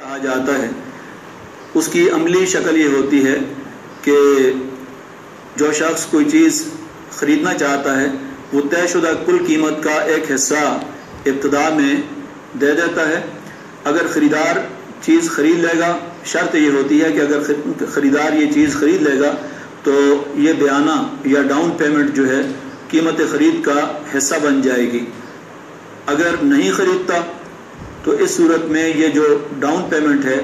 کہا جاتا ہے، اس کی عملی شکل یہ ہوتی ہے کہ جو شخص کوئی چیز خریدنا چاہتا ہے وہ طے شدہ کل قیمت کا ایک حصہ ابتدا میں دے دیتا ہے۔ اگر خریدار چیز خرید لے گا، شرط یہ ہوتی ہے کہ اگر خریدار یہ چیز خرید لے گا تو یہ بیانہ یا ڈاؤن پیمنٹ جو ہے قیمت خرید کا حصہ بن جائے گی۔ اگر نہیں خریدتا تو اس صورت میں یہ جو ڈاؤن پیمنٹ ہے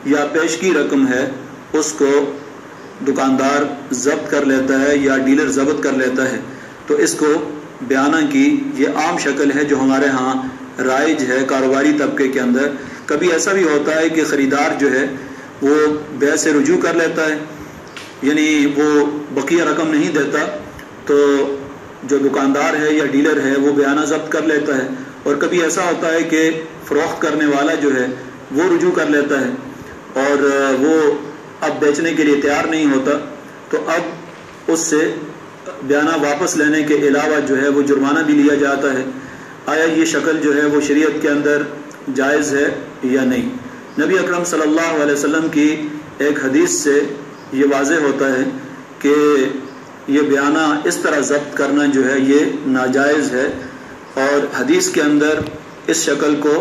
یا پیشگی رقم ہے اس کو دکاندار ضبط کر لیتا ہے یا ڈیلر ضبط کر لیتا ہے۔ تو اس کو بیانہ کی یہ عام شکل ہے جو ہمارے ہاں رائج ہے کاروباری طبقے کے اندر۔ کبھی ایسا بھی ہوتا ہے کہ خریدار جو ہے وہ بیع سے رجوع کر لیتا ہے، یعنی وہ بقیہ رقم نہیں دیتا، تو جو دکاندار ہے یا ڈیلر ہے وہ بیانہ ضبط کر لیتا ہے۔ اور کبھی ایسا ہوتا ہے کہ فروخت کرنے والا جو ہے وہ رجوع کر لیتا ہے اور وہ اب بیچنے کے لیے تیار نہیں ہوتا، تو اب اس سے بیانہ واپس لینے کے علاوہ جو ہے وہ جرمانہ بھی لیا جاتا ہے۔ آیا یہ شکل جو ہے وہ شریعت کے اندر جائز ہے یا نہیں؟ نبی اکرم صلی اللہ علیہ وسلم کی ایک حدیث سے یہ واضح ہوتا ہے کہ یہ بیانہ اس طرح ضبط کرنا جو ہے یہ ناجائز ہے، اور حدیث کے اندر اس شکل کو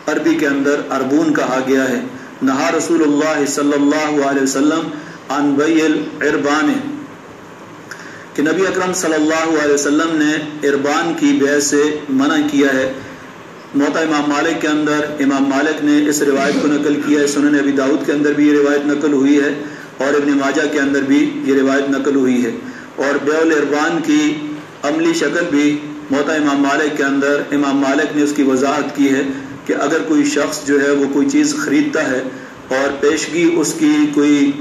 عربی کے اندر اربون کہا گیا ہے۔ نہا رسول اللہ صلی اللہ علیہ وسلم عن بیع العربان، کہ نبی اکرم صلی اللہ علیہ وسلم نے عربان کی بیع سے منع کیا ہے۔ موطا امام مالک کے اندر امام مالک نے اس روایت کو نقل کیا ہے، سنن ابی داؤد کے اندر بھی یہ روایت نقل ہوئی ہے، اور ابن ماجہ کے اندر بھی یہ روایت نقل ہوئی ہے۔ اور بیع العربان کی عملی شکل بھی موطا امام مالک کے اندر امام مالک نے اس کی وضاحت کی ہے کہ اگر کوئی شخص جو ہے وہ کوئی چیز خریدتا ہے اور پیشگی اس کی کوئی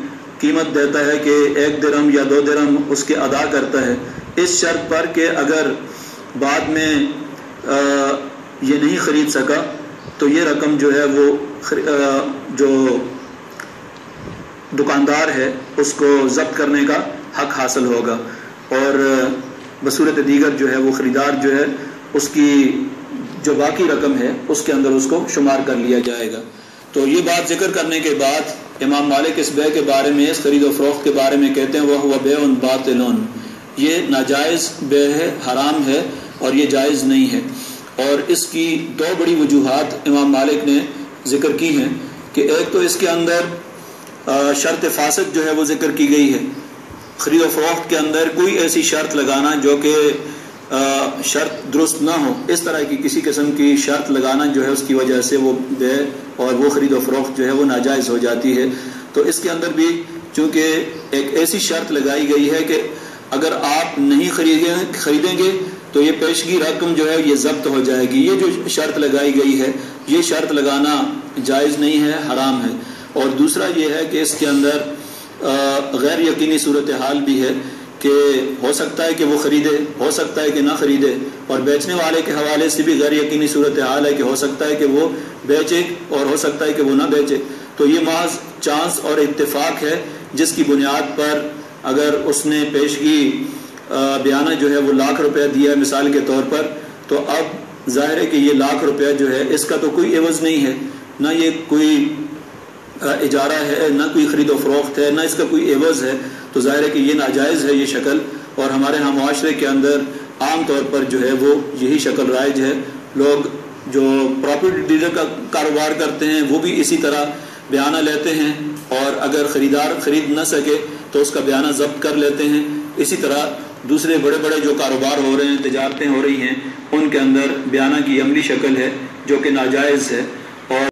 قیمت دیتا ہے کہ 1 درہم یا 2 درہم اس کے ادا کرتا ہے، اس شرط پر کہ اگر بعد میں یہ نہیں خرید سکا تو یہ رقم جو ہے وہ جو دکاندار ہے اس کو ضبط کرنے کا حق حاصل ہوگا، اور بصورت دیگر جو ہے وہ خریدار جو ہے اس کی جو باقی رقم ہے اس کے اندر اس کو شمار کر لیا جائے گا۔ تو یہ بات ذکر کرنے کے بعد امام مالک اس بیع کے بارے میں، اس خرید و فروخت کے بارے میں کہتے ہیں وَهُوَ بَيْعٌ بَاطِلٌ، یہ ناجائز بیع ہے، حرام ہے اور یہ جائز نہیں ہے۔ اور اس کی 2 بڑی وجوہات امام مالک نے ذکر کی ہیں کہ ایک تو اس کے اندر شرط فاسق جو ہے وہ ذکر کی گئی ہے۔ خرید و فروخت کے اندر کوئی ایسی شرط لگانا جو کہ شرط درست نہ ہو، اس طرح کی کسی قسم کی شرط لگانا جو ہے اس کی وجہ سے وہ بیع اور وہ خرید و فروخت جو ہے وہ ناجائز ہو جاتی ہے۔ تو اس کے اندر بھی چونکہ ایک ایسی شرط لگائی گئی ہے کہ اگر آپ نہیں خریدیں گے تو یہ پیشگی رقم جو ہے یہ ضبط ہو جائے گی، یہ جو شرط لگائی گئی ہے یہ شرط لگانا جائز نہیں ہے، حرام ہے۔ اور دوسرا یہ ہے کہ اس کے اندر غیر یقینی صورتحال بھی ہے کہ ہو سکتا ہے کہ وہ خریدے، ہو سکتا ہے کہ نہ خریدے، اور بیچنے والے کے حوالے سے بھی غیر یقینی صورتحال ہے کہ ہو سکتا ہے کہ وہ بیچے اور ہو سکتا ہے کہ وہ نہ بیچے۔ تو یہ محض چانس اور اتفاق ہے جس کی بنیاد پر اگر اس نے پیشگی بیانہ جو ہے وہ 1,00,000 روپے دیا ہے مثال کے طور پر، تو اب ظاہر ہے کہ یہ 1,00,000 روپے جو ہے اس کا تو کوئی عوض نہیں ہے، نہ یہ کوئی اجارہ ہے، نہ کوئی خرید و فروخت ہے، نہ اس کا کوئی عوض ہے، تو ظاہر ہے کہ یہ ناجائز ہے یہ شکل۔ اور ہمارے ہاں معاشرے کے اندر عام طور پر جو ہے وہ یہی شکل رائج ہے۔ لوگ جو پراپرٹی ڈیلر کا کاروبار کرتے ہیں وہ بھی اسی طرح بیانہ لیتے ہیں، اور اگر خریدار خرید نہ سکے تو اس کا بیانہ ضبط کر لیتے ہیں۔ اسی طرح دوسرے بڑے بڑے جو کاروبار ہو رہے ہیں، تجارتیں ہو رہی ہیں، ان کے اندر بیانہ کی عملی شکل ہے جو کہ ناجائز ہے۔